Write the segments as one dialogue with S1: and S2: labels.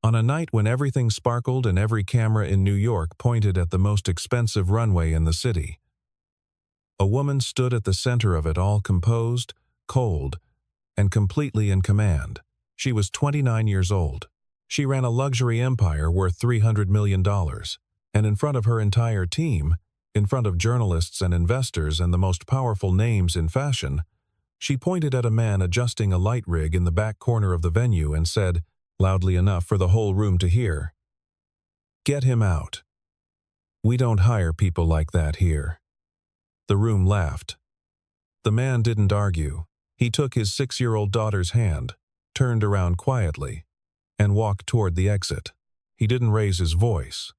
S1: On a night when everything sparkled and every camera in New York pointed at the most expensive runway in the city, a woman stood at the center of it all, composed, cold, and completely in command. She was 29 years old. She ran a luxury empire worth $300 million, and in front of her entire team, in front of journalists and investors and the most powerful names in fashion, she pointed at a man adjusting a light rig in the back corner of the venue and said, loudly enough for the whole room to hear, "Get him out. We don't hire people like that here." The room laughed. The man didn't argue. He took his 6-year-old daughter's hand, turned around quietly, and walked toward the exit. He didn't raise his voice.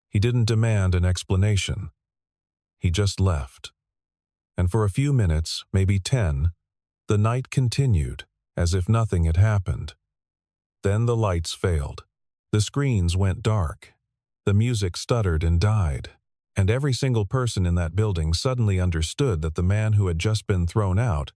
S1: He didn't demand an explanation. He just left. And for a few minutes, maybe 10, the night continued as if nothing had happened. Then the lights failed. The screens went dark. The music stuttered and died. And every single person in that building suddenly understood that the man who had just been thrown out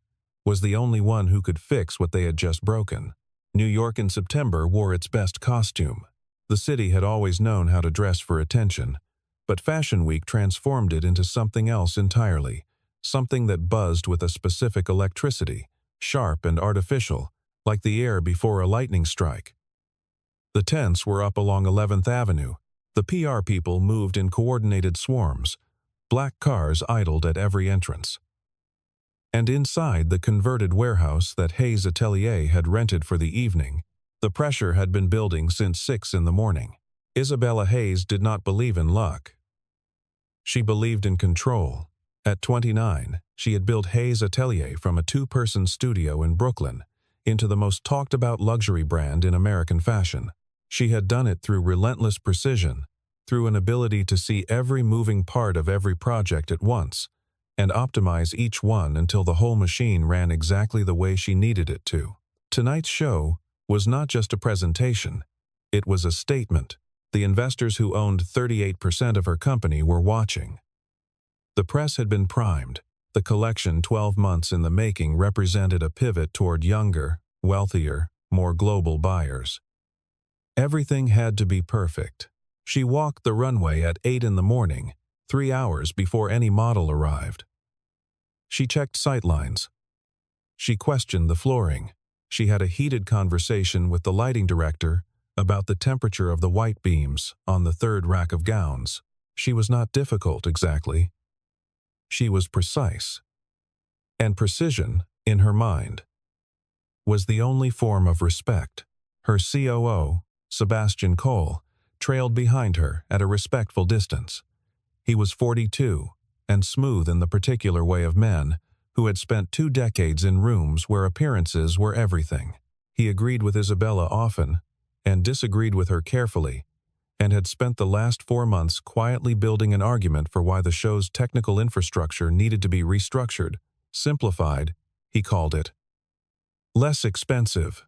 S1: was the only one who could fix what they had just broken. New York in September wore its best costume. The city had always known how to dress for attention, but Fashion Week transformed it into something else entirely, something that buzzed with a specific electricity, sharp and artificial, like the air before a lightning strike. The tents were up along 11th Avenue. The PR people moved in coordinated swarms. Black cars idled at every entrance. And inside the converted warehouse that Hayes Atelier had rented for the evening, the pressure had been building since 6 in the morning. Isabella Hayes did not believe in luck. She believed in control. At 29, she had built Hayes Atelier from a 2-person studio in Brooklyn into the most talked-about luxury brand in American fashion. She had done it through relentless precision, through an ability to see every moving part of every project at once, and optimize each one until the whole machine ran exactly the way she needed it to. Tonight's show was not just a presentation, it was a statement. The investors who owned 38% of her company were watching. The press had been primed. The collection 12 months in the making represented a pivot toward younger, wealthier, more global buyers. Everything had to be perfect. She walked the runway at 8 in the morning, 3 hours before any model arrived. She checked sightlines. She questioned the flooring. She had a heated conversation with the lighting director about the temperature of the white beams on the 3rd rack of gowns. She was not difficult exactly. She was precise. And precision, in her mind, was the only form of respect. Her COO, Sebastian Cole, trailed behind her at a respectful distance. He was 42 and smooth in the particular way of men who had spent 2 decades in rooms where appearances were everything. He agreed with Isabella often and disagreed with her carefully, and had spent the last 4 months quietly building an argument for why the show's technical infrastructure needed to be restructured, simplified, he called it. Less expensive.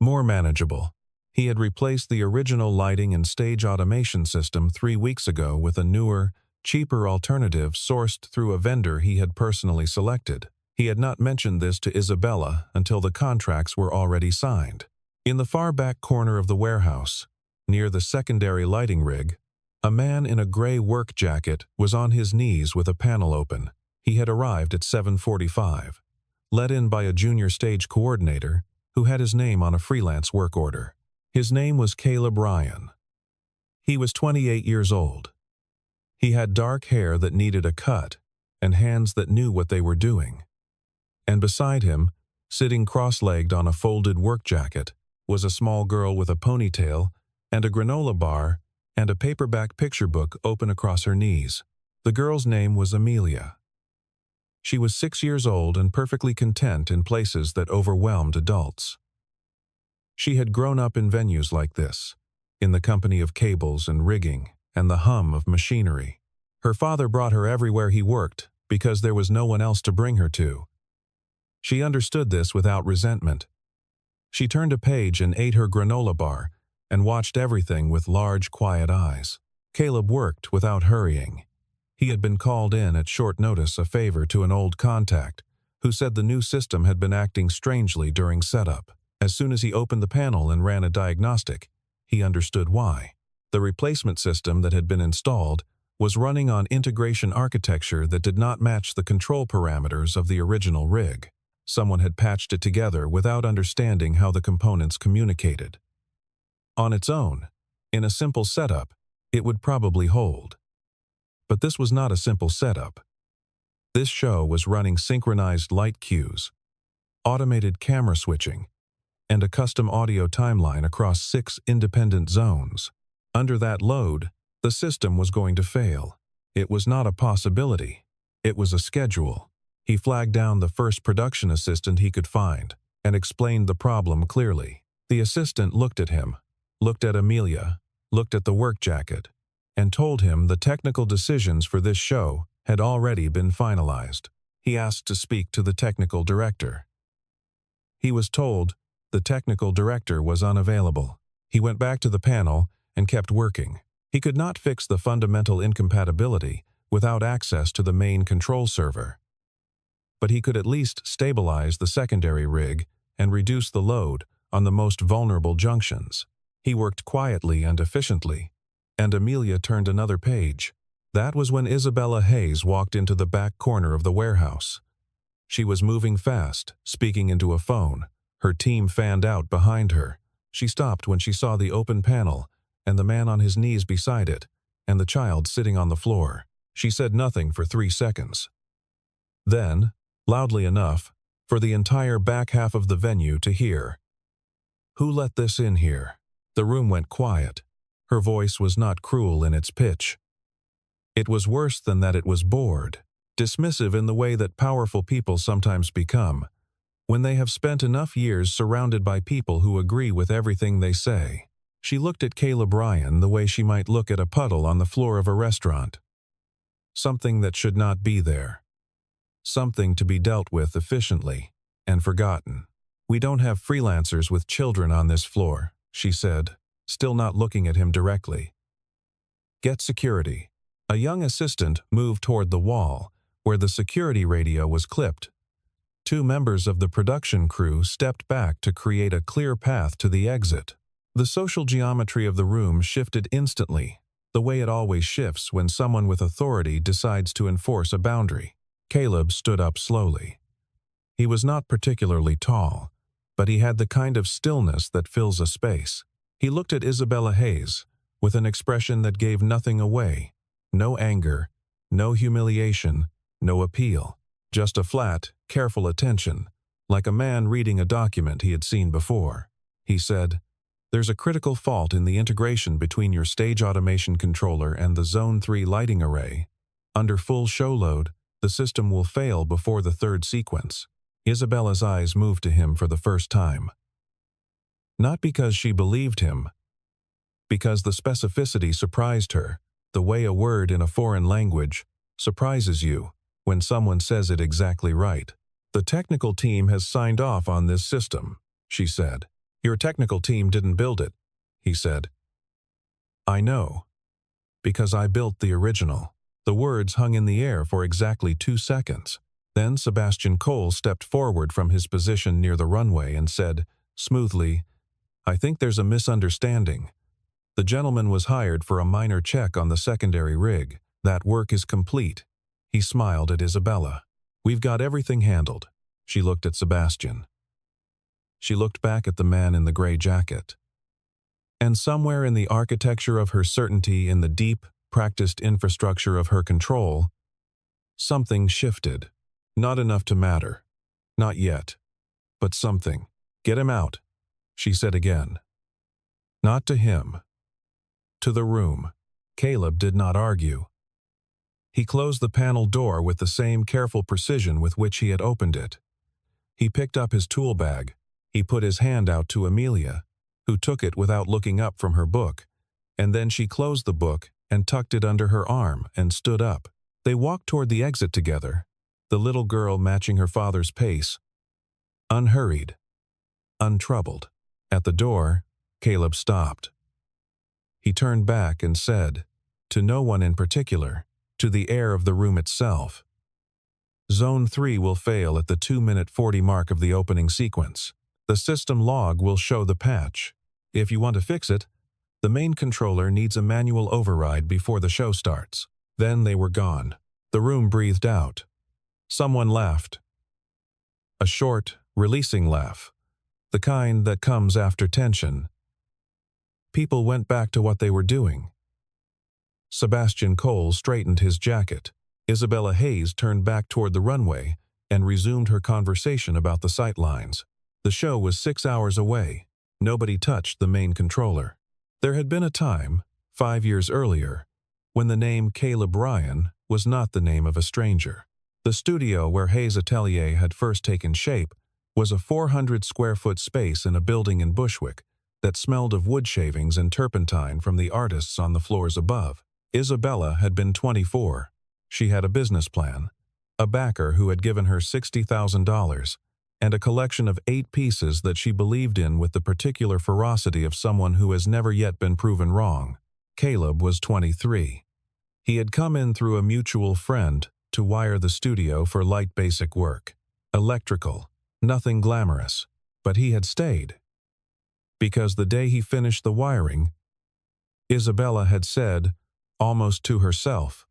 S1: More manageable. He had replaced the original lighting and stage automation system 3 weeks ago with a newer, cheaper alternative sourced through a vendor he had personally selected. He had not mentioned this to Isabella until the contracts were already signed. In the far back corner of the warehouse, near the secondary lighting rig, a man in a gray work jacket was on his knees with a panel open. He had arrived at 7:45, let in by a junior stage coordinator who had his name on a freelance work order. His name was Caleb Ryan. He was 28 years old. He had dark hair that needed a cut and hands that knew what they were doing. And beside him, sitting cross-legged on a folded work jacket, was a small girl with a ponytail and a granola bar and a paperback picture book open across her knees. The girl's name was Amelia. She was 6 years old and perfectly content in places that overwhelmed adults. She had grown up in venues like this, in the company of cables and rigging and the hum of machinery. Her father brought her everywhere he worked because there was no one else to bring her to. She understood this without resentment. She turned a page and ate her granola bar and watched everything with large, quiet eyes. Caleb worked without hurrying. He had been called in at short notice a favor to an old contact who said the new system had been acting strangely during setup. As soon as he opened the panel and ran a diagnostic, he understood why. The replacement system that had been installed was running on integration architecture that did not match the control parameters of the original rig. Someone had patched it together without understanding how the components communicated. On its own, in a simple setup, it would probably hold. But this was not a simple setup. This show was running synchronized light cues, automated camera switching, and a custom audio timeline across 6 independent zones. Under that load, the system was going to fail. It was not a possibility. It was a schedule. He flagged down the first production assistant he could find and explained the problem clearly. The assistant looked at him, looked at Amelia, looked at the work jacket, and told him the technical decisions for this show had already been finalized. He asked to speak to the technical director. He was told the technical director was unavailable. He went back to the panel and kept working. He could not fix the fundamental incompatibility without access to the main control server. But he could at least stabilize the secondary rig and reduce the load on the most vulnerable junctions. He worked quietly and efficiently, and Amelia turned another page. That was when Isabella Hayes walked into the back corner of the warehouse. She was moving fast, speaking into a phone. Her team fanned out behind her. She stopped when she saw the open panel and the man on his knees beside it, and the child sitting on the floor. She said nothing for 3 seconds. Then, loudly enough, for the entire back half of the venue to hear, "Who let this in here?" The room went quiet. Her voice was not cruel in its pitch. It was worse than that. It was bored, dismissive in the way that powerful people sometimes become, when they have spent enough years surrounded by people who agree with everything they say. She looked at Caleb Ryan the way she might look at a puddle on the floor of a restaurant. Something that should not be there. Something to be dealt with efficiently and forgotten. "We don't have freelancers with children on this floor," she said, still not looking at him directly. "Get security." A young assistant moved toward the wall, where the security radio was clipped. 2 members of the production crew stepped back to create a clear path to the exit. The social geometry of the room shifted instantly, the way it always shifts when someone with authority decides to enforce a boundary. Caleb stood up slowly. He was not particularly tall, but he had the kind of stillness that fills a space. He looked at Isabella Hayes with an expression that gave nothing away. No anger, no humiliation, no appeal. Just a flat, careful attention, like a man reading a document he had seen before. He said, "There's a critical fault in the integration between your stage automation controller and the Zone 3 lighting array. Under full show load, the system will fail before the 3rd sequence." Isabella's eyes moved to him for the first time. Not because she believed him, because the specificity surprised her, the way a word in a foreign language surprises you when someone says it exactly right. "The technical team has signed off on this system," she said. "Your technical team didn't build it," he said. "I know, because I built the original." The words hung in the air for exactly 2 seconds. Then Sebastian Cole stepped forward from his position near the runway and said, smoothly, "I think there's a misunderstanding. The gentleman was hired for a minor check on the secondary rig. That work is complete." He smiled at Isabella. "We've got everything handled." She looked at Sebastian. She looked back at the man in the gray jacket. And somewhere in the architecture of her certainty, in the deep, practiced infrastructure of her control, something shifted. Not enough to matter. Not yet. But something. "Get him out," she said again. Not to him. To the room. Caleb did not argue. He closed the panel door with the same careful precision with which he had opened it. He picked up his tool bag. He put his hand out to Amelia, who took it without looking up from her book, and then she closed the book and tucked it under her arm and stood up. They walked toward the exit together, the little girl matching her father's pace, unhurried, untroubled. At the door, Caleb stopped. He turned back and said, to no one in particular, to the air of the room itself, "Zone 3 will fail at the 2-minute 40 mark of the opening sequence. The system log will show the patch. If you want to fix it, the main controller needs a manual override before the show starts." Then they were gone. The room breathed out. Someone laughed. A short, releasing laugh, the kind that comes after tension. People went back to what they were doing. Sebastian Cole straightened his jacket. Isabella Hayes turned back toward the runway and resumed her conversation about the sightlines. The show was 6 hours away. Nobody touched the main controller. There had been a time, 5 years earlier, when the name Caleb Ryan was not the name of a stranger. The studio where Hayes Atelier had first taken shape was a 400-square-foot space in a building in Bushwick that smelled of wood shavings and turpentine from the artists on the floors above. Isabella had been 24. She had a business plan, a backer who had given her $60,000, and a collection of 8 pieces that she believed in with the particular ferocity of someone who has never yet been proven wrong. Caleb was 23. He had come in through a mutual friend to wire the studio for light basic work. Electrical, nothing glamorous, but he had stayed. Because the day he finished the wiring, Isabella had said, almost to herself,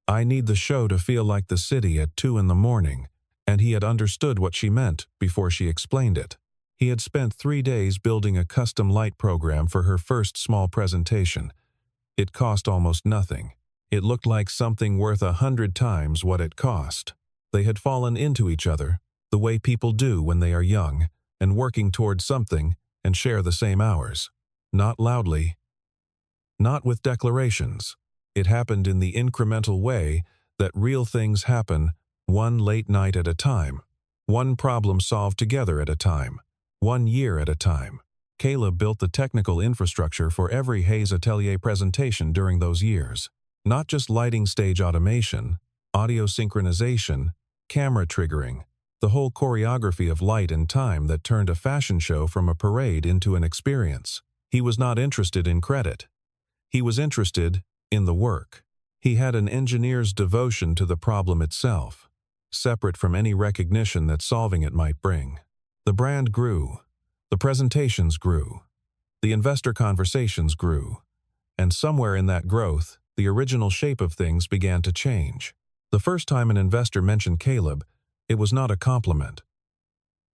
S1: "I need the show to feel like the city at 2 in the morning," and he had understood what she meant before she explained it. He had spent 3 days building a custom light program for her first small presentation. It cost almost nothing. It looked like something worth 100 times what it cost. They had fallen into each other, the way people do when they are young, and working towards something and share the same hours. Not loudly, not with declarations. It happened in the incremental way that real things happen, one late night at a time, one problem solved together at a time, 1 year at a time. Caleb built the technical infrastructure for every Hayes Atelier presentation during those years. Not just lighting, stage automation, audio synchronization, camera triggering, the whole choreography of light and time that turned a fashion show from a parade into an experience. He was not interested in credit. He was interested in the work. He had an engineer's devotion to the problem itself, separate from any recognition that solving it might bring. The brand grew. The presentations grew. The investor conversations grew. And somewhere in that growth, the original shape of things began to change. The first time an investor mentioned Caleb, it was not a compliment.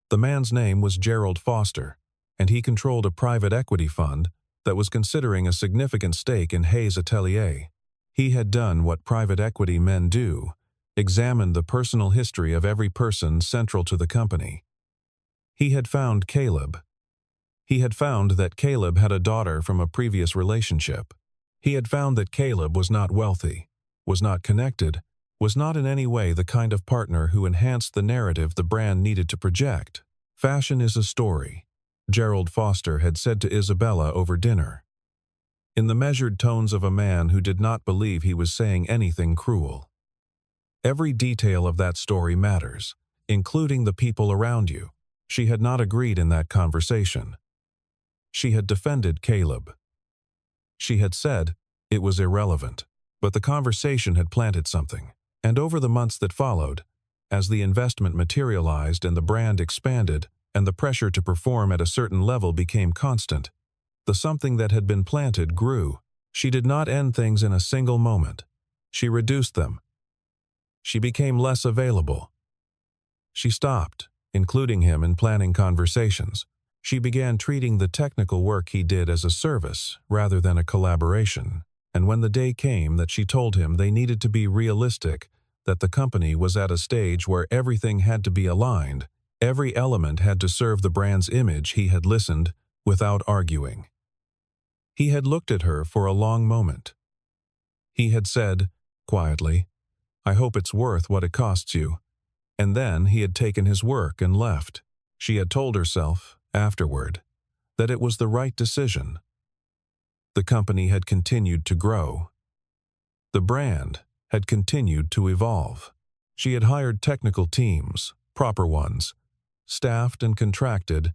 S1: The man's name was Gerald Foster, and he controlled a private equity fund that was considering a significant stake in Hayes Atelier. He had done what private equity men do, examined the personal history of every person central to the company. He had found Caleb. He had found that Caleb had a daughter from a previous relationship. He had found that Caleb was not wealthy, was not connected, was not in any way the kind of partner who enhanced the narrative the brand needed to project. "Fashion is a story," Gerald Foster had said to Isabella over dinner, in the measured tones of a man who did not believe he was saying anything cruel. Every detail of that story matters, including the people around you. She had not agreed in that conversation. She had defended Caleb. She had said it was irrelevant, but the conversation had planted something. And over the months that followed, as the investment materialized and the brand expanded and the pressure to perform at a certain level became constant, the something that had been planted grew. She did not end things in a single moment. She reduced them. She became less available. She stopped, including him in planning conversations. She began treating the technical work he did as a service rather than a collaboration. And when the day came that she told him they needed to be realistic, that the company was at a stage where everything had to be aligned, every element had to serve the brand's image, he had listened without arguing. He had looked at her for a long moment. He had said, quietly, "I hope it's worth what it costs you." And then he had taken his work and left. She had told herself, afterward, that it was the right decision. The company had continued to grow. The brand had continued to evolve. She had hired technical teams, proper ones, staffed and contracted,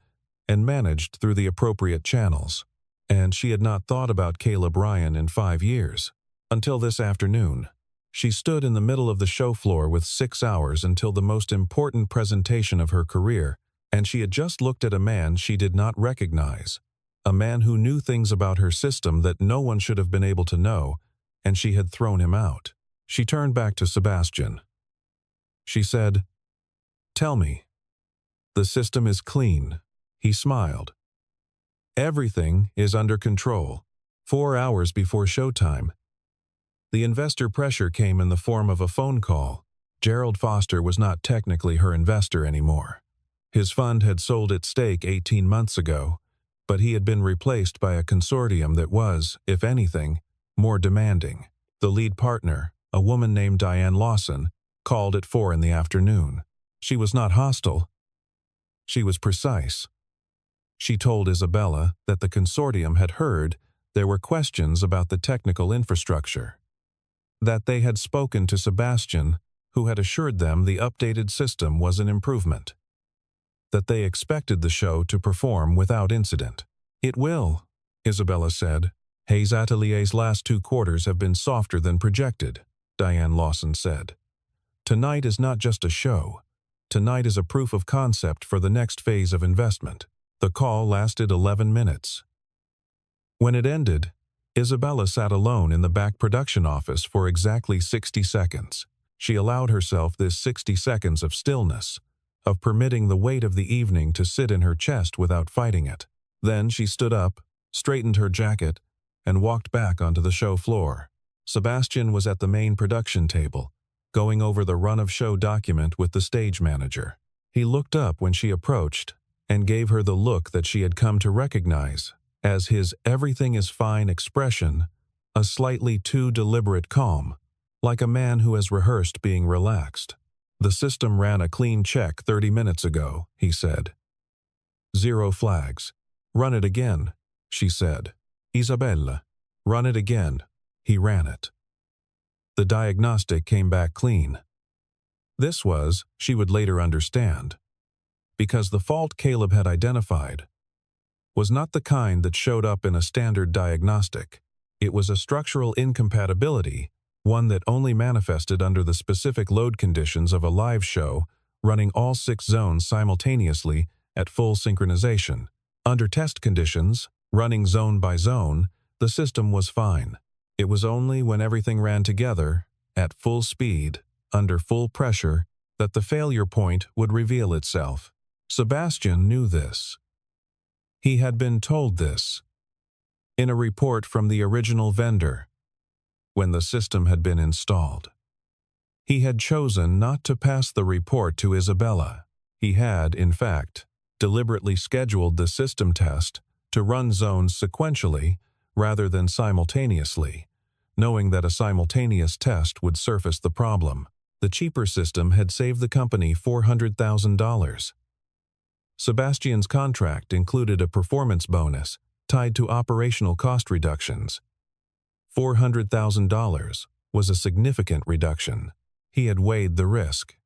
S1: and managed through the appropriate channels. And she had not thought about Caleb Ryan in 5 years. Until this afternoon. She stood in the middle of the show floor with 6 hours until the most important presentation of her career, And she had just looked at a man she did not recognize, a man who knew things about her system that no one should have been able to know, and she had thrown him out. She turned back to Sebastian. She said, "Tell me. The system is clean." He smiled. "Everything is under control." 4 hours before showtime, the investor pressure came in the form of a phone call. Gerald Foster was not technically her investor anymore. His fund had sold its stake 18 months ago, but he had been replaced by a consortium that was, if anything, more demanding. The lead partner, a woman named Diane Lawson, called at 4 in the afternoon. She was not hostile. She was precise. She told Isabella that the consortium had heard there were questions about the technical infrastructure, that they had spoken to Sebastian, who had assured them the updated system was an improvement, that they expected the show to perform without incident. "It will," Isabella said. "Hayes Atelier's last 2 quarters have been softer than projected," Diane Lawson said. "Tonight is not just a show. Tonight is a proof of concept for the next phase of investment." The call lasted 11 minutes. When it ended, Isabella sat alone in the back production office for exactly 60 seconds. She allowed herself this 60 seconds of stillness, of permitting the weight of the evening to sit in her chest without fighting it. Then she stood up, straightened her jacket, and walked back onto the show floor. Sebastian was at the main production table, going over the run-of-show document with the stage manager. He looked up when she approached and gave her the look that she had come to recognize as his "everything is fine" expression, a slightly too deliberate calm, like a man who has rehearsed being relaxed. "The system ran a clean check 30 minutes ago," he said. "0 flags. Run it again," she said. "Isabella, run it again." He ran it. The diagnostic came back clean. This was, she would later understand, because the fault Caleb had identified was not the kind that showed up in a standard diagnostic. It was a structural incompatibility, one that only manifested under the specific load conditions of a live show running all 6 zones simultaneously at full synchronization. Under test conditions, running zone by zone, the system was fine. It was only when everything ran together, at full speed, under full pressure, that the failure point would reveal itself. Sebastian knew this. He had been told this in a report from the original vendor when the system had been installed. He had chosen not to pass the report to Isabella. He had, in fact, deliberately scheduled the system test to run zones sequentially rather than simultaneously, knowing that a simultaneous test would surface the problem. The cheaper system had saved the company $400,000. Sebastian's contract included a performance bonus tied to operational cost reductions. $400,000 was a significant reduction. He had weighed the risk.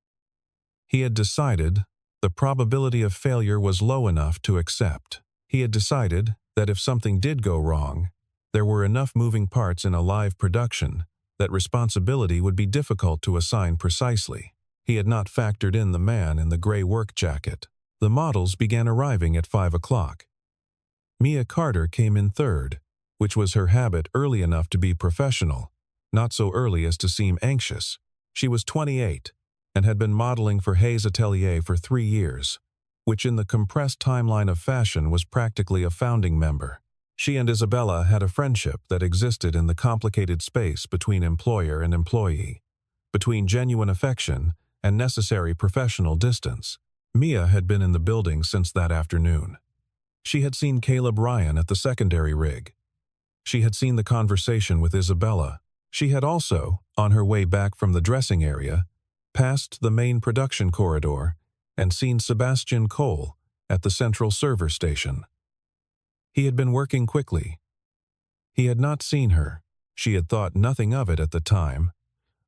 S1: He had decided the probability of failure was low enough to accept. He had decided that if something did go wrong, there were enough moving parts in a live production that responsibility would be difficult to assign precisely. He had not factored in the man in the gray work jacket. The models began arriving at 5 o'clock. Mia Carter came in third, which was her habit early enough to be professional, not so early as to seem anxious. She was 28 and had been modeling for Hayes Atelier for 3 years, which in the compressed timeline of fashion was practically a founding member. She and Isabella had a friendship that existed in the complicated space between employer and employee, between genuine affection and necessary professional distance. Mia had been in the building since that afternoon. She had seen Caleb Ryan at the secondary rig. She had seen the conversation with Isabella. She had also, on her way back from the dressing area, passed the main production corridor and seen Sebastian Cole at the central server station. He had been working quickly. He had not seen her. She had thought nothing of it at the time.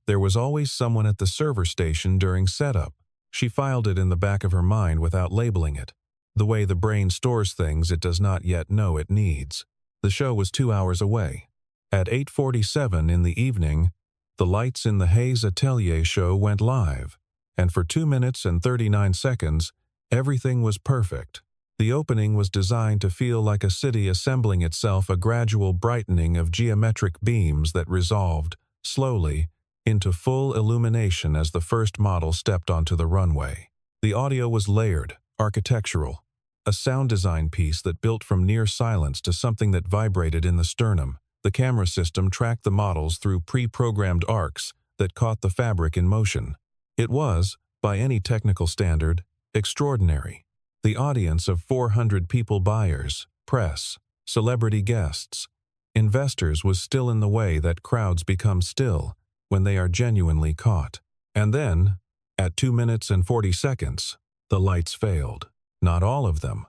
S1: There was always someone at the server station during setup. She filed it in the back of her mind without labeling it, the way the brain stores things it does not yet know it needs. The show was 2 hours away. At 8:47 in the evening, the lights in the Hayes Atelier show went live, and for 2 minutes and 39 seconds, Everything was perfect. The opening was designed to feel like a city assembling itself, a gradual brightening of geometric beams that resolved, slowly, into full illumination as the first model stepped onto the runway. The audio was layered, architectural, a sound design piece that built from near silence to something that vibrated in the sternum. The camera system tracked the models through pre-programmed arcs that caught the fabric in motion. It was, by any technical standard, extraordinary. The audience of 400 people, buyers, press, celebrity guests, investors, was still in the way that crowds become still when they are genuinely caught. And then, at 2 minutes and 40 seconds, the lights failed. Not all of them.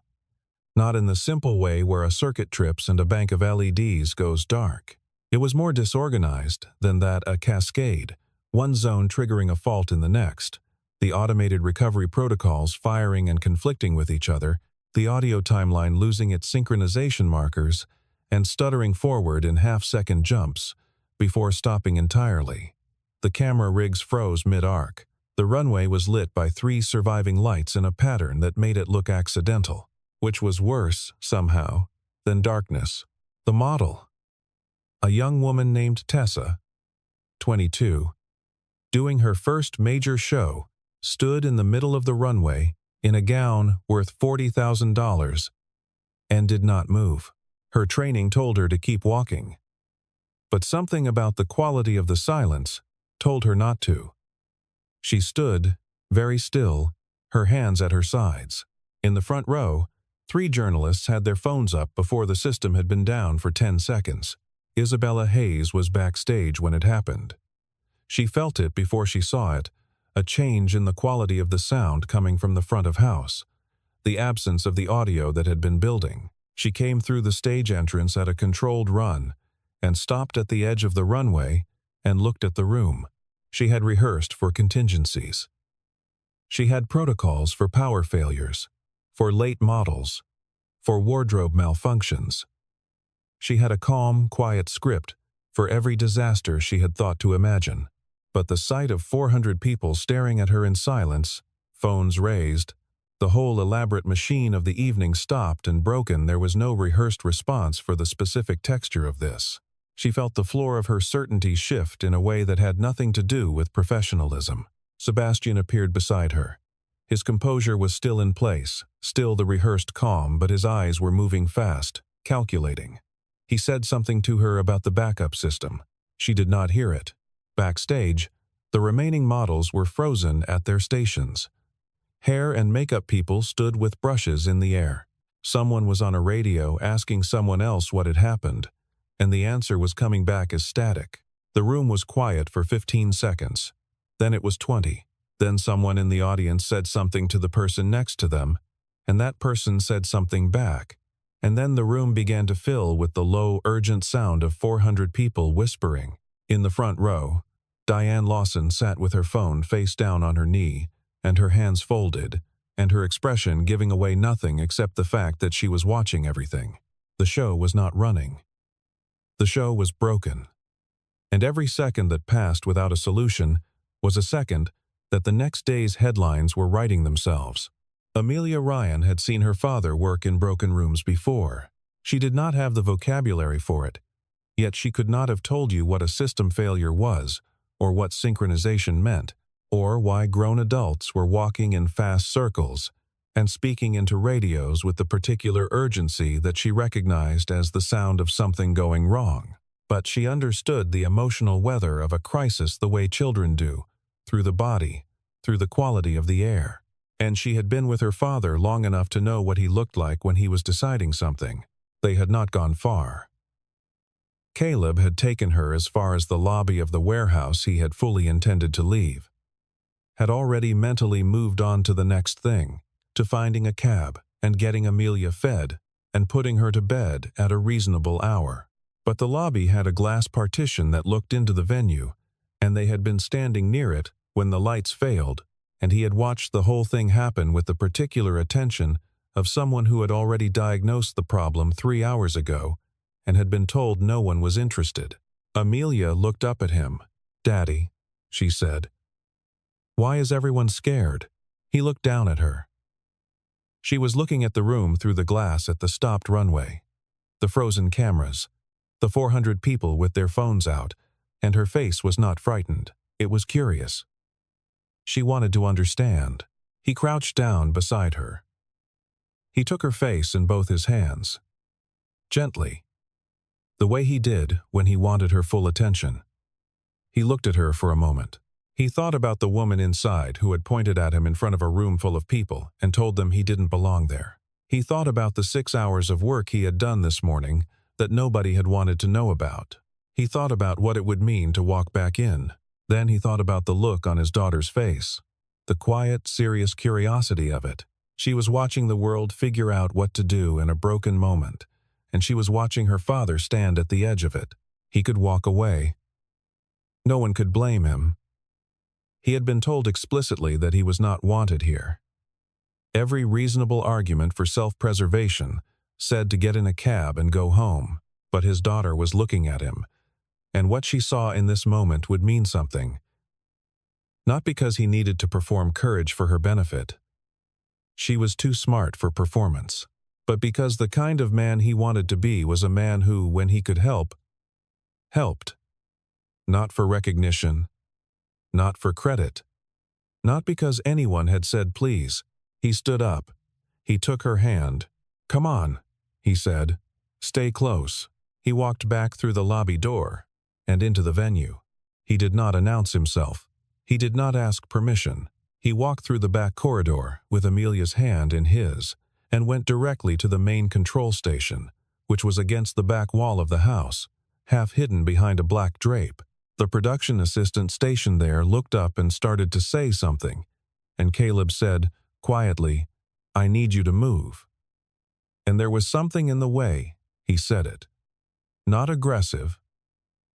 S1: Not in the simple way where a circuit trips and a bank of LEDs goes dark. It was more disorganized than that, a cascade, one zone triggering a fault in the next, the automated recovery protocols firing and conflicting with each other, the audio timeline losing its synchronization markers and stuttering forward in half-second jumps before stopping entirely. The camera rigs froze mid-arc. The runway was lit by 3 surviving lights in a pattern that made it look accidental, which was worse, somehow, than darkness. The model, a young woman named Tessa, 22, doing her first major show, stood in the middle of the runway in a gown worth $40,000 and did not move. Her training told her to keep walking, but something about the quality of the silence told her not to. She stood, very still, her hands at her sides. In the front row, 3 journalists had their phones up before the system had been down for 10 seconds. Isabella Hayes was backstage when it happened. She felt it before she saw it, a change in the quality of the sound coming from the front of house, the absence of the audio that had been building. She came through the stage entrance at a controlled run and stopped at the edge of the runway and looked at the room. She had rehearsed for contingencies. She had protocols for power failures, for late models, for wardrobe malfunctions. She had a calm, quiet script for every disaster she had thought to imagine. But the sight of 400 people staring at her in silence, phones raised, the whole elaborate machine of the evening stopped and broken. There was no rehearsed response for the specific texture of this. She felt the floor of her certainty shift in a way that had nothing to do with professionalism. Sebastian appeared beside her. His composure was still in place, still the rehearsed calm, but his eyes were moving fast, calculating. He said something to her about the backup system. She did not hear it. Backstage, the remaining models were frozen at their stations. Hair and makeup people stood with brushes in the air. Someone was on a radio asking someone else what had happened, and the answer was coming back as static. The room was quiet for 15 seconds. Then it was 20. Then someone in the audience said something to the person next to them, and that person said something back. And then the room began to fill with the low, urgent sound of 400 people whispering. In the front row, Diane Lawson sat with her phone face down on her knee, and her hands folded, and her expression giving away nothing except the fact that she was watching everything. The show was not running. The show was broken. And every second that passed without a solution was a second that the next day's headlines were writing themselves. Amelia Ryan had seen her father work in broken rooms before. She did not have the vocabulary for it, yet she could not have told you what a system failure was, or what synchronization meant, or why grown adults were walking in fast circles and speaking into radios with the particular urgency that she recognized as the sound of something going wrong. But she understood the emotional weather of a crisis the way children do, through the body, through the quality of the air. And she had been with her father long enough to know what he looked like when he was deciding something. They had not gone far. Caleb had taken her as far as the lobby of the warehouse he had fully intended to leave. Had already mentally moved on to the next thing, to finding a cab and getting Amelia fed and putting her to bed at a reasonable hour. But the lobby had a glass partition that looked into the venue, and they had been standing near it when the lights failed, and he had watched the whole thing happen with the particular attention of someone who had already diagnosed the problem 3 hours ago and had been told no one was interested. Amelia looked up at him. "Daddy," she said. "Why is everyone scared?" He looked down at her. She was looking at the room through the glass at the stopped runway, the frozen cameras, the 400 people with their phones out, and her face was not frightened. It was curious. She wanted to understand. He crouched down beside her. He took her face in both his hands. Gently. The way he did when he wanted her full attention. He looked at her for a moment. He thought about the woman inside who had pointed at him in front of a room full of people and told them he didn't belong there. He thought about the 6 hours of work he had done this morning that nobody had wanted to know about. He thought about what it would mean to walk back in. Then he thought about the look on his daughter's face, the quiet, serious curiosity of it. She was watching the world figure out what to do in a broken moment, and she was watching her father stand at the edge of it. He could walk away. No one could blame him. He had been told explicitly that he was not wanted here. Every reasonable argument for self-preservation said to get in a cab and go home, but his daughter was looking at him, and what she saw in this moment would mean something. Not because he needed to perform courage for her benefit. She was too smart for performance, but because the kind of man he wanted to be was a man who, when he could help, helped. Not for recognition, not for credit, not because anyone had said please. He stood up. He took her hand. "Come on," he said. "Stay close." He walked back through the lobby door and into the venue. He did not announce himself. He did not ask permission. He walked through the back corridor with Amelia's hand in his and went directly to the main control station, which was against the back wall of the house, half hidden behind a black drape. The production assistant stationed there looked up and started to say something, and Caleb said, quietly, "I need you to move." And there was something in the way he said it. Not aggressive,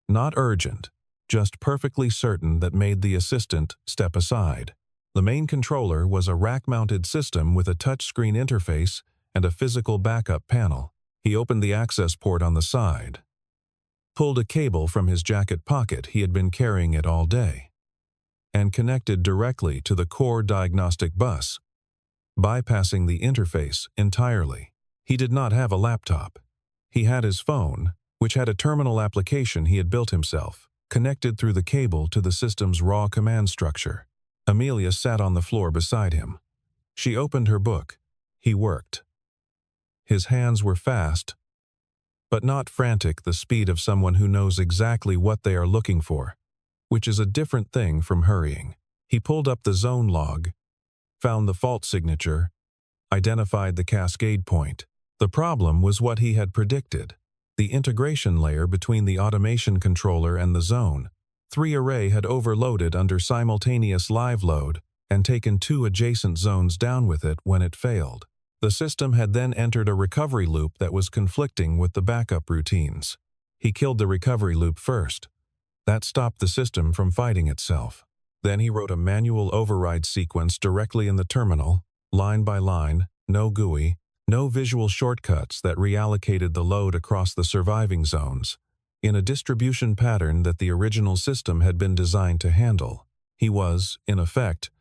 S1: not urgent, just perfectly certain that made the assistant step aside. The main controller was a rack-mounted system with a touchscreen interface and a physical backup panel. He opened the access port on the side, pulled a cable from his jacket pocket, he had been carrying it all day, and connected directly to the core diagnostic bus, bypassing the interface entirely. He did not have a laptop. He had his phone, which had a terminal application he had built himself, connected through the cable to the system's raw command structure. Amelia sat on the floor beside him. She opened her book. He worked. His hands were fast, but not frantic, the speed of someone who knows exactly what they are looking for, which is a different thing from hurrying. He pulled up the zone log, found the fault signature, identified the cascade point. The problem was what he had predicted. The integration layer between the automation controller and the zone 3 array had overloaded under simultaneous live load and taken 2 adjacent zones down with it when it failed. The system had then entered a recovery loop that was conflicting with the backup routines. He killed the recovery loop first. That stopped the system from fighting itself. Then he wrote a manual override sequence directly in the terminal, line by line, no GUI, no visual shortcuts that reallocated the load across the surviving zones, in a distribution pattern that the original system had been designed to handle. He was, in effect,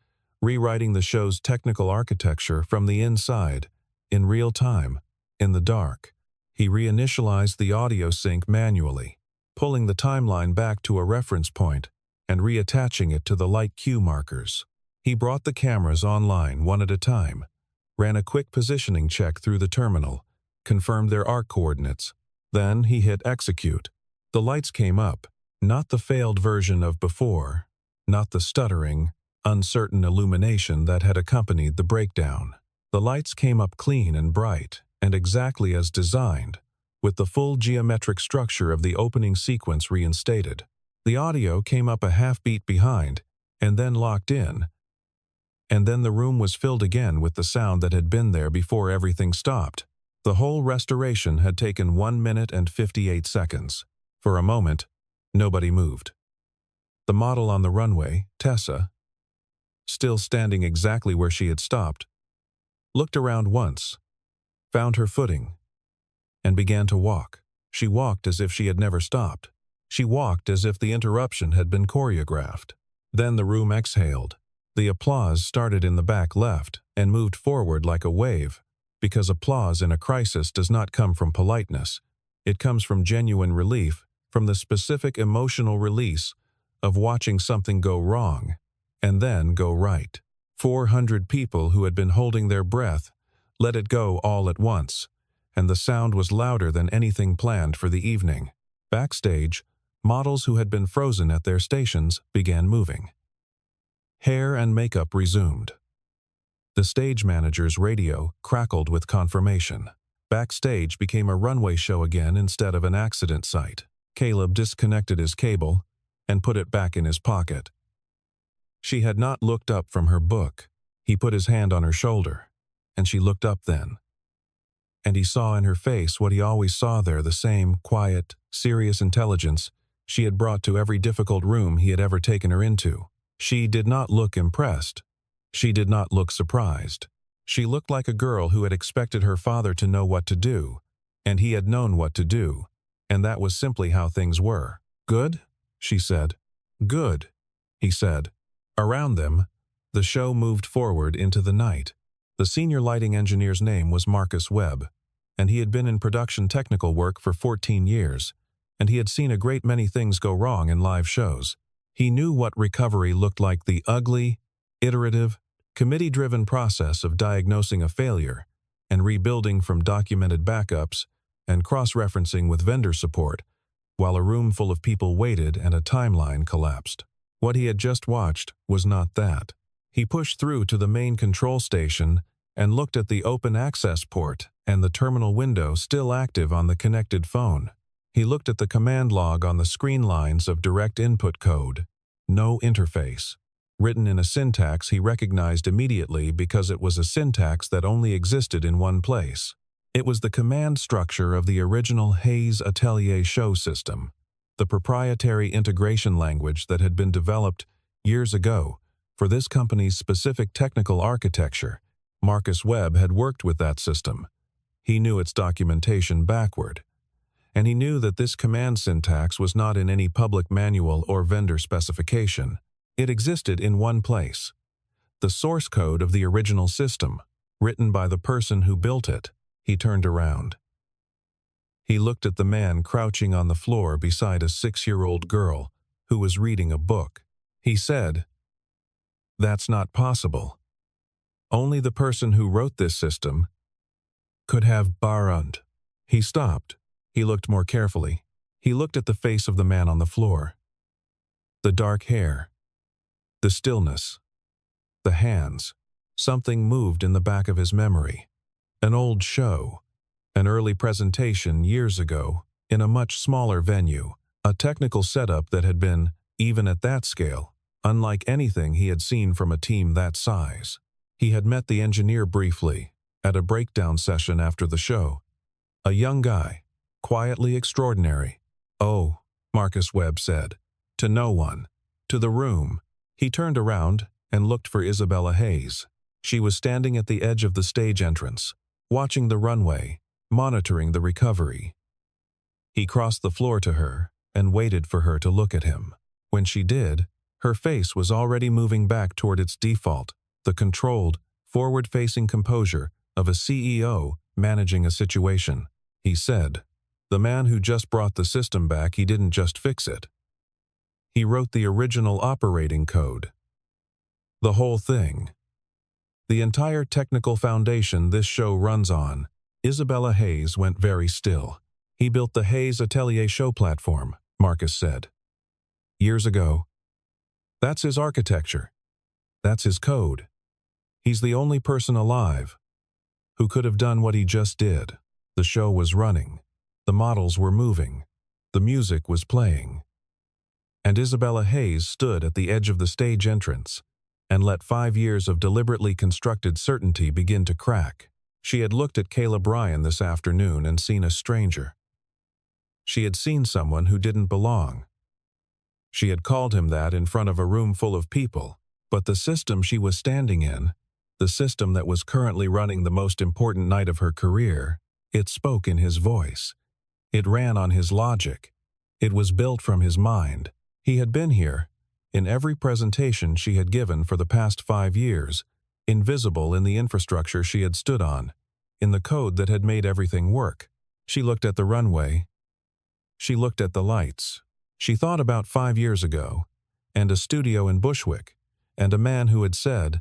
S1: rewriting the show's technical architecture from the inside, in real time, in the dark. He reinitialized the audio sync manually, pulling the timeline back to a reference point and reattaching it to the light cue markers. He brought the cameras online one at a time, ran a quick positioning check through the terminal, confirmed their arc coordinates. Then he hit execute. The lights came up, not the failed version of before, not the stuttering, uncertain illumination that had accompanied the breakdown. The lights came up clean and bright, and exactly as designed, with the full geometric structure of the opening sequence reinstated. The audio came up a half beat behind, and then locked in. And then the room was filled again with the sound that had been there before everything stopped. The whole restoration had taken 1 minute and 58 seconds. For a moment, nobody moved. The model on the runway, Tessa, still standing exactly where she had stopped, looked around once, found her footing, and began to walk. She walked as if she had never stopped. She walked as if the interruption had been choreographed. Then the room exhaled. The applause started in the back left, and moved forward like a wave, because applause in a crisis does not come from politeness. It comes from genuine relief, from the specific emotional release of watching something go wrong and then go right. 400 people who had been holding their breath let it go all at once, and the sound was louder than anything planned for the evening. Backstage, models who had been frozen at their stations began moving. Hair and makeup resumed. The stage manager's radio crackled with confirmation. Backstage became a runway show again instead of an accident site. Caleb disconnected his cable and put it back in his pocket. She had not looked up from her book. He put his hand on her shoulder, and she looked up then. And he saw in her face what he always saw there, the same quiet, serious intelligence she had brought to every difficult room he had ever taken her into. She did not look impressed. She did not look surprised. She looked like a girl who had expected her father to know what to do, and he had known what to do, and that was simply how things were. "Good?" she said. "Good," he said. Around them, the show moved forward into the night. The senior lighting engineer's name was Marcus Webb, and he had been in production technical work for 14 years, and he had seen a great many things go wrong in live shows. He knew what recovery looked like, the ugly, iterative, committee-driven process of diagnosing a failure and rebuilding from documented backups and cross-referencing with vendor support, while a room full of people waited and a timeline collapsed. What he had just watched was not that. He pushed through to the main control station and looked at the open access port and the terminal window still active on the connected phone. He looked at the command log on the screen lines of direct input code. No interface. Written in a syntax he recognized immediately because it was a syntax that only existed in one place. It was the command structure of the original Hayes Atelier show system, the proprietary integration language that had been developed years ago for this company's specific technical architecture. Marcus Webb had worked with that system. He knew its documentation backward. And he knew that this command syntax was not in any public manual or vendor specification. It existed in one place: the source code of the original system, written by the person who built it. He turned around. He looked at the man crouching on the floor beside a 6-year-old girl who was reading a book. He said, "That's not possible. Only the person who wrote this system could have Barund." He stopped. He looked more carefully. He looked at the face of the man on the floor. The dark hair. The stillness. The hands. Something moved in the back of his memory. An old show. An early presentation years ago in a much smaller venue. A technical setup that had been, even at that scale, unlike anything he had seen from a team that size. He had met the engineer briefly at a breakdown session after the show. A young guy, quietly extraordinary. "Oh," Marcus Webb said, to no one, to the room. He turned around and looked for Isabella Hayes. She was standing at the edge of the stage entrance, watching the runway, monitoring the recovery. He crossed the floor to her and waited for her to look at him. When she did, her face was already moving back toward its default, the controlled, forward-facing composure of a CEO managing a situation. He said, "The man who just brought the system back, he didn't just fix it. He wrote the original operating code. The whole thing. The entire technical foundation this show runs on." Isabella Hayes went very still. "He built the Hayes Atelier show platform," Marcus said. "Years ago. That's his architecture. That's his code. He's the only person alive who could have done what he just did." The show was running. The models were moving. The music was playing. And Isabella Hayes stood at the edge of the stage entrance and let 5 years of deliberately constructed certainty begin to crack. She had looked at Caleb Ryan this afternoon and seen a stranger. She had seen someone who didn't belong. She had called him that in front of a room full of people, but the system she was standing in, the system that was currently running the most important night of her career, it spoke in his voice. It ran on his logic. It was built from his mind. He had been here, in every presentation she had given for the past 5 years, invisible in the infrastructure she had stood on, in the code that had made everything work. She looked at the runway. She looked at the lights. She thought about 5 years ago, and a studio in Bushwick, and a man who had said,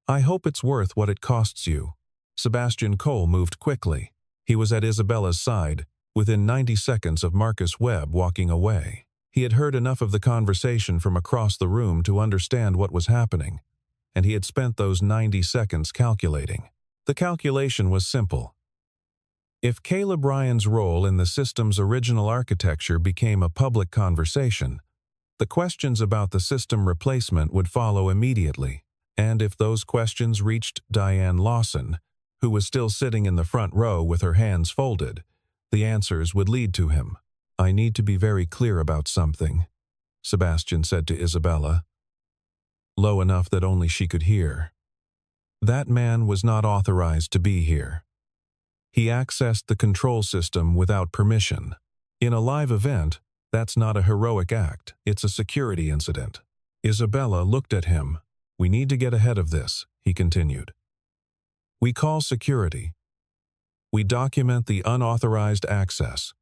S1: "I hope it's worth what it costs you." Sebastian Cole moved quickly. He was at Isabella's side, within 90 seconds of Marcus Webb walking away. He had heard enough of the conversation from across the room to understand what was happening, and he had spent those 90 seconds calculating. The calculation was simple. If Caleb Ryan's role in the system's original architecture became a public conversation, the questions about the system replacement would follow immediately, and if those questions reached Diane Lawson, who was still sitting in the front row with her hands folded, the answers would lead to him. "I need to be very clear about something," Sebastian said to Isabella, low enough that only she could hear. That man was not authorized to be here. He accessed the control system without permission. In a live event, that's not a heroic act, it's a security incident. Isabella looked at him. "We need to get ahead of this," he continued. "We call security. We document the unauthorized access.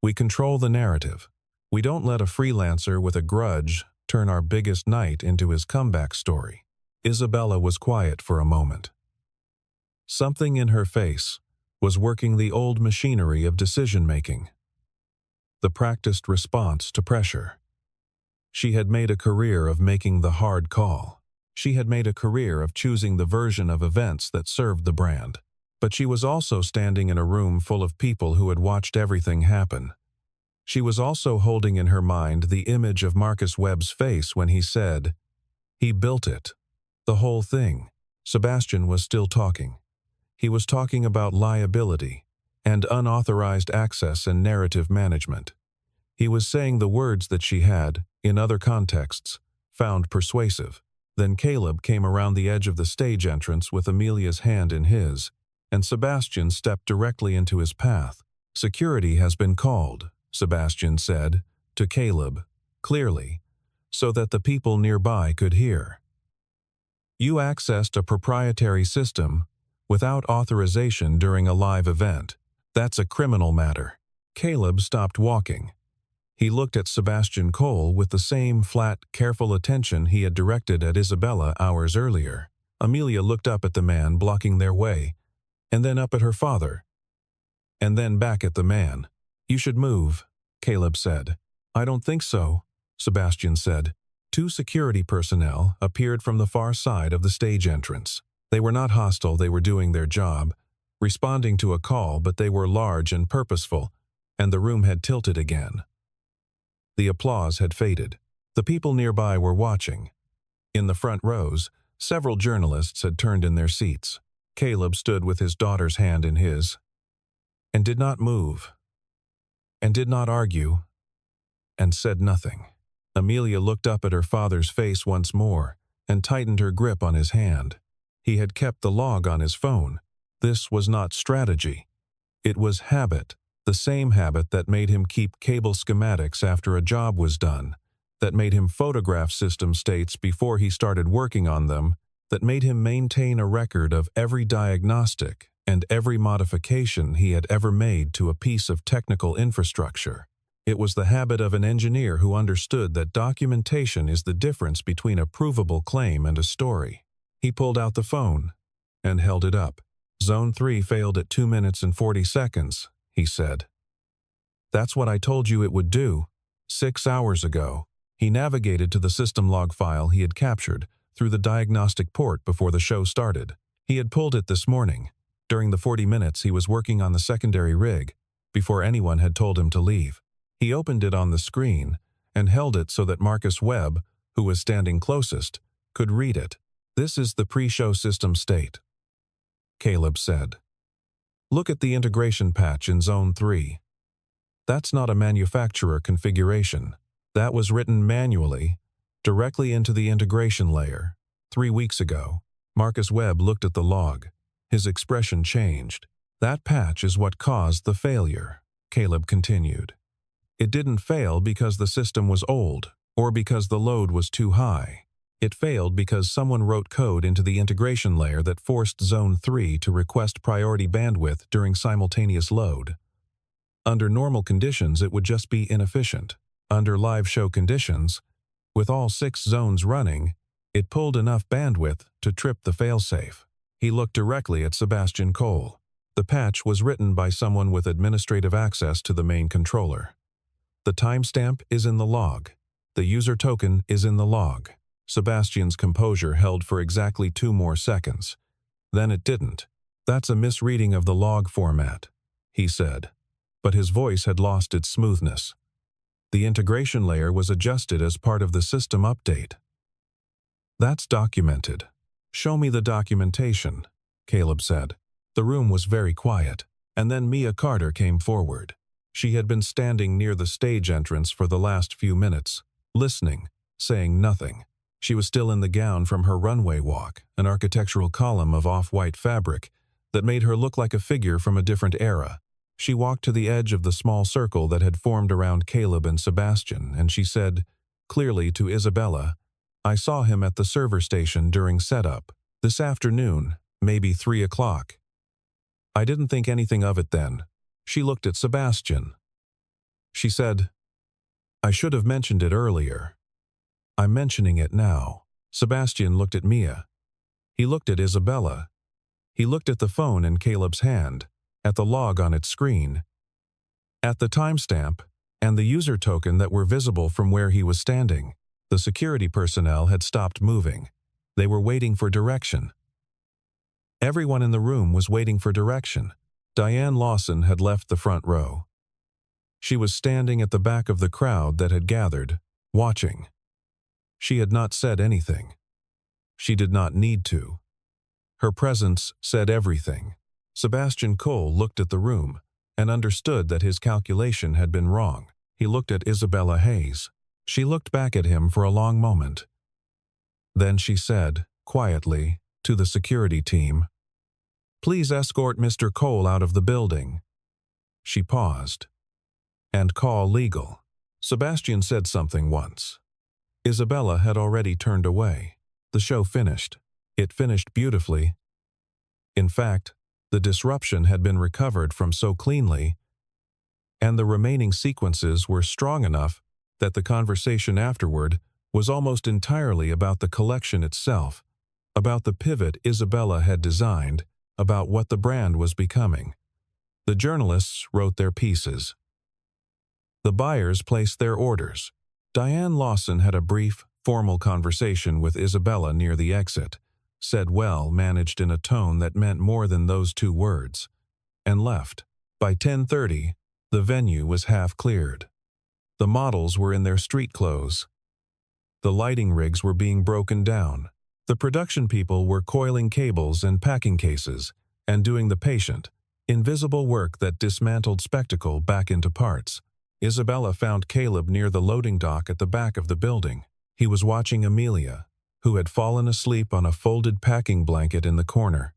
S1: We control the narrative. We don't let a freelancer with a grudge turn our biggest night into his comeback story." Isabella was quiet for a moment. Something in her face was working the old machinery of decision-making, the practiced response to pressure. She had made a career of making the hard call. She had made a career of choosing the version of events that served the brand. But she was also standing in a room full of people who had watched everything happen. She was also holding in her mind the image of Marcus Webb's face when he said, "He built it. The whole thing." Sebastian was still talking. He was talking about liability and unauthorized access and narrative management. He was saying the words that she had, in other contexts, found persuasive. Then Caleb came around the edge of the stage entrance with Amelia's hand in his, and Sebastian stepped directly into his path. "Security has been called," Sebastian said, to Caleb, clearly, so that the people nearby could hear. "You accessed a proprietary system without authorization during a live event. That's a criminal matter." Caleb stopped walking. He looked at Sebastian Cole with the same flat, careful attention he had directed at Isabella hours earlier. Amelia looked up at the man blocking their way, and then up at her father, and then back at the man. "You should move," Caleb said. "I don't think so," Sebastian said. 2 security personnel appeared from the far side of the stage entrance. They were not hostile, they were doing their job, responding to a call, but they were large and purposeful, and the room had tilted again. The applause had faded. The people nearby were watching. In the front rows, several journalists had turned in their seats. Caleb stood with his daughter's hand in his, and did not move, and did not argue, and said nothing. Amelia looked up at her father's face once more, and tightened her grip on his hand. He had kept the log on his phone. This was not strategy. It was habit, the same habit that made him keep cable schematics after a job was done, that made him photograph system states before he started working on them, that made him maintain a record of every diagnostic and every modification he had ever made to a piece of technical infrastructure. It was the habit of an engineer who understood that documentation is the difference between a provable claim and a story. He pulled out the phone and held it up. "Zone 3 failed at 2 minutes and 40 seconds, he said. "That's what I told you it would do, 6 hours ago." He navigated to the system log file he had captured through the diagnostic port before the show started. He had pulled it this morning, during the 40 minutes he was working on the secondary rig, before anyone had told him to leave. He opened it on the screen and held it so that Marcus Webb, who was standing closest, could read it. "This is the pre-show system state," Caleb said. "Look at the integration patch in Zone 3. That's not a manufacturer configuration. That was written manually, directly into the integration layer, 3 weeks ago." Marcus Webb looked at the log. His expression changed. "That patch is what caused the failure," Caleb continued. "It didn't fail because the system was old, or because the load was too high. It failed because someone wrote code into the integration layer that forced Zone 3 to request priority bandwidth during simultaneous load. Under normal conditions, it would just be inefficient. Under live show conditions, with all 6 zones running, it pulled enough bandwidth to trip the failsafe. He looked directly at Sebastian Cole. The patch was written by someone with administrative access to the main controller. The timestamp is in the log. The user token is in the log. Sebastian's composure held for exactly 2 more seconds. Then it didn't. "That's a misreading of the log format," he said. But his voice had lost its smoothness. The integration layer was adjusted as part of the system update. "That's documented. Show me the documentation," Caleb said. The room was very quiet, and then Mia Carter came forward. She had been standing near the stage entrance for the last few minutes, listening, saying nothing. She was still in the gown from her runway walk, an architectural column of off-white fabric that made her look like a figure from a different era. She walked to the edge of the small circle that had formed around Caleb and Sebastian, and she said, clearly to Isabella, "I saw him at the server station during setup. This afternoon, maybe 3 o'clock. I didn't think anything of it then." She looked at Sebastian. She said, "I should have mentioned it earlier. I'm mentioning it now." Sebastian looked at Mia. He looked at Isabella. He looked at the phone in Caleb's hand, at the log on its screen, at the timestamp, and the user token that were visible from where he was standing. The security personnel had stopped moving. They were waiting for direction. Everyone in the room was waiting for direction. Diane Lawson had left the front row. She was standing at the back of the crowd that had gathered, watching. She had not said anything. She did not need to. Her presence said everything. Sebastian Cole looked at the room and understood that his calculation had been wrong. He looked at Isabella Hayes. She looked back at him for a long moment. Then she said, quietly, to the security team, "Please escort Mr. Cole out of the building." She paused. "And call legal." Sebastian said something once. Isabella had already turned away. The show finished. It finished beautifully. In fact, the disruption had been recovered from so cleanly, and the remaining sequences were strong enough that the conversation afterward was almost entirely about the collection itself, about the pivot Isabella had designed, about what the brand was becoming. The journalists wrote their pieces. The buyers placed their orders. Diane Lawson had a brief, formal conversation with Isabella near the exit, said well managed in a tone that meant more than those 2 words, and left. By 10:30, the venue was half cleared. The models were in their street clothes. The lighting rigs were being broken down. The production people were coiling cables and packing cases and doing the patient, invisible work that dismantled spectacle back into parts. Isabella found Caleb near the loading dock at the back of the building. He was watching Amelia, who had fallen asleep on a folded packing blanket in the corner.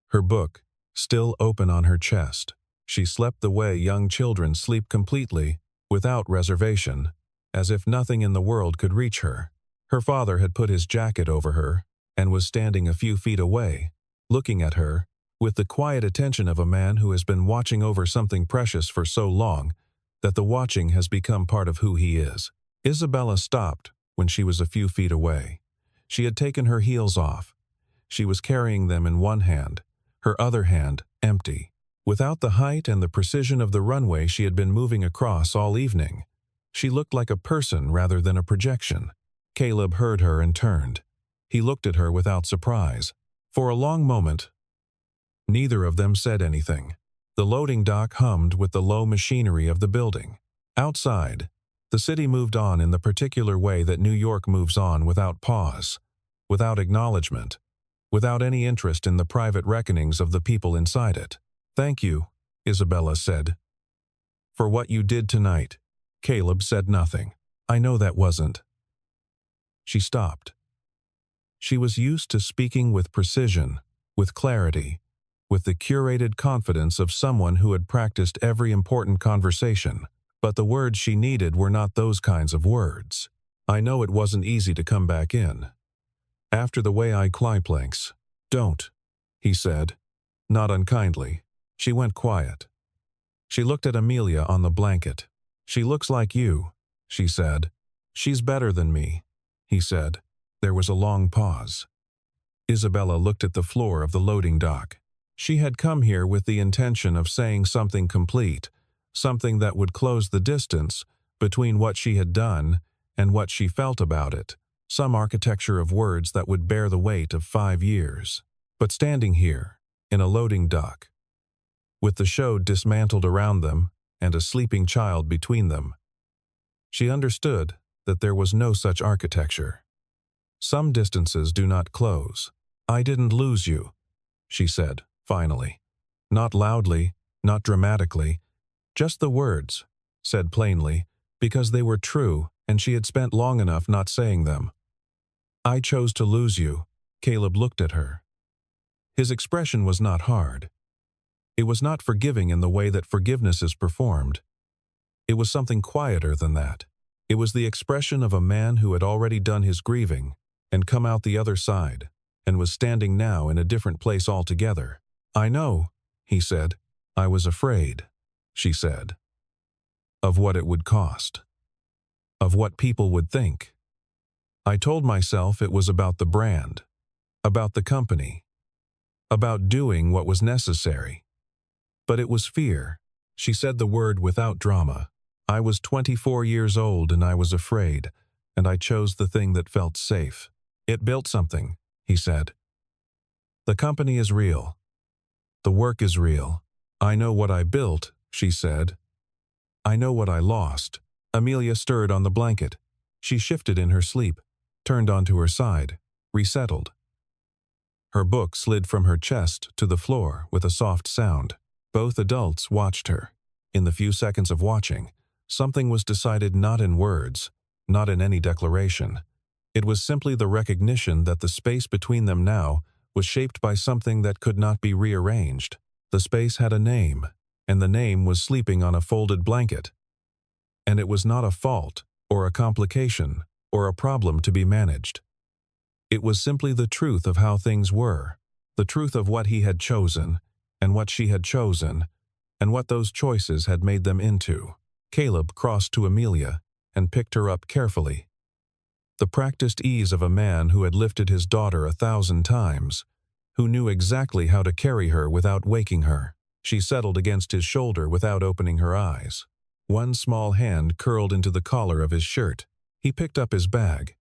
S1: Her book, still open on her chest. She slept the way young children sleep completely, without reservation, as if nothing in the world could reach her. Her father had put his jacket over her and was standing a few feet away, looking at her, with the quiet attention of a man who has been watching over something precious for so long that the watching has become part of who he is. Isabella stopped when she was a few feet away. She had taken her heels off. She was carrying them in one hand, her other hand empty. Without the height and the precision of the runway she had been moving across all evening, she looked like a person rather than a projection. Caleb heard her and turned. He looked at her without surprise. For a long moment, neither of them said anything. The loading dock hummed with the low machinery of the building. Outside, the city moved on in the particular way that New York moves on, without pause, without acknowledgement, without any interest in the private reckonings of the people inside it. "Thank you," Isabella said, "for what you did tonight." Caleb said nothing. "I know that wasn't." She stopped. She was used to speaking with precision, with clarity, with the curated confidence of someone who had practiced every important conversation. But the words she needed were not those kinds of words. I know it wasn't easy to come back in. After the way I climb planks. Don't, he said, not unkindly. She went quiet. She looked at Amelia on the blanket. She looks like you, she said. She's better than me, he said. There was a long pause. Isabella looked at the floor of the loading dock. She had come here with the intention of saying something complete, something that would close the distance between what she had done and what she felt about it, some architecture of words that would bear the weight of 5 years. But standing here, in a loading dock, with the show dismantled around them and a sleeping child between them, she understood that there was no such architecture. Some distances do not close. I didn't lose you, she said, finally. Not loudly, not dramatically, just the words, said plainly, because they were true and she had spent long enough not saying them. I chose to lose you. Caleb looked at her. His expression was not hard. It was not forgiving in the way that forgiveness is performed. It was something quieter than that. It was the expression of a man who had already done his grieving and come out the other side, and was standing now in a different place altogether. I know, he said. I was afraid, she said. Of what it would cost. Of what people would think. I told myself it was about the brand, about the company, about doing what was necessary. But it was fear. She said the word without drama. I was 24 years old and I was afraid, and I chose the thing that felt safe. It built something, he said. The company is real. The work is real. I know what I built, she said. I know what I lost. Amelia stirred on the blanket. She shifted in her sleep, turned onto her side, resettled. Her book slid from her chest to the floor with a soft sound. Both adults watched her. In the few seconds of watching, something was decided not in words, not in any declaration. It was simply the recognition that the space between them now was shaped by something that could not be rearranged. The space had a name, and the name was sleeping on a folded blanket. And it was not a fault, or a complication, or a problem to be managed. It was simply the truth of how things were, the truth of what he had chosen, and what she had chosen, and what those choices had made them into. Caleb crossed to Amelia and picked her up carefully. The practiced ease of a man who had lifted his daughter 1,000 times, who knew exactly how to carry her without waking her. She settled against his shoulder without opening her eyes. One small hand curled into the collar of his shirt. He picked up his bag.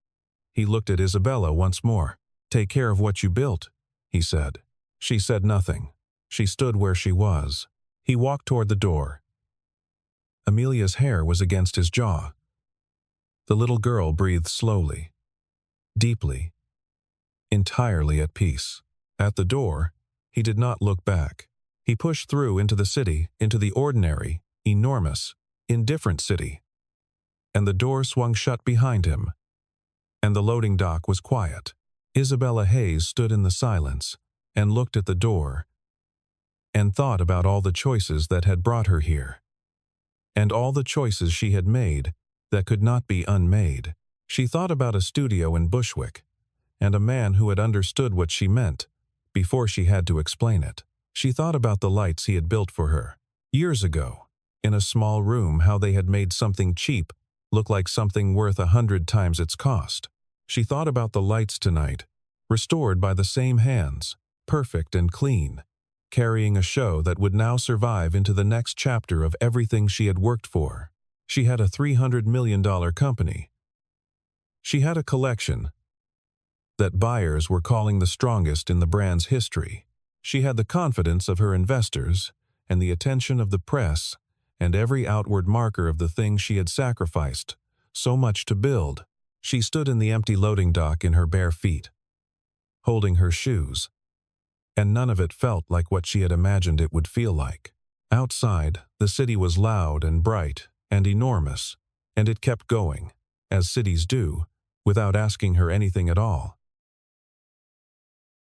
S1: He looked at Isabella once more. Take care of what you built, he said. She said nothing. She stood where she was. He walked toward the door. Amelia's hair was against his jaw. The little girl breathed slowly, deeply, entirely at peace. At the door, he did not look back. He pushed through into the city, into the ordinary, enormous, indifferent city. And the door swung shut behind him. And the loading dock was quiet. Isabella Hayes stood in the silence and looked at the door and thought about all the choices that had brought her here. And all the choices she had made that could not be unmade. She thought about a studio in Bushwick and a man who had understood what she meant before she had to explain it. She thought about the lights he had built for her years ago in a small room, how they had made something cheap look like something worth 100 times its cost. She thought about the lights tonight, restored by the same hands, perfect and clean, carrying a show that would now survive into the next chapter of everything she had worked for. She had a $300 million company. She had a collection that buyers were calling the strongest in the brand's history. She had the confidence of her investors and the attention of the press and every outward marker of the things she had sacrificed so much to build. She stood in the empty loading dock in her bare feet, holding her shoes, and none of it felt like what she had imagined it would feel like. Outside, the city was loud and bright and enormous, and it kept going, as cities do, without asking her anything at all.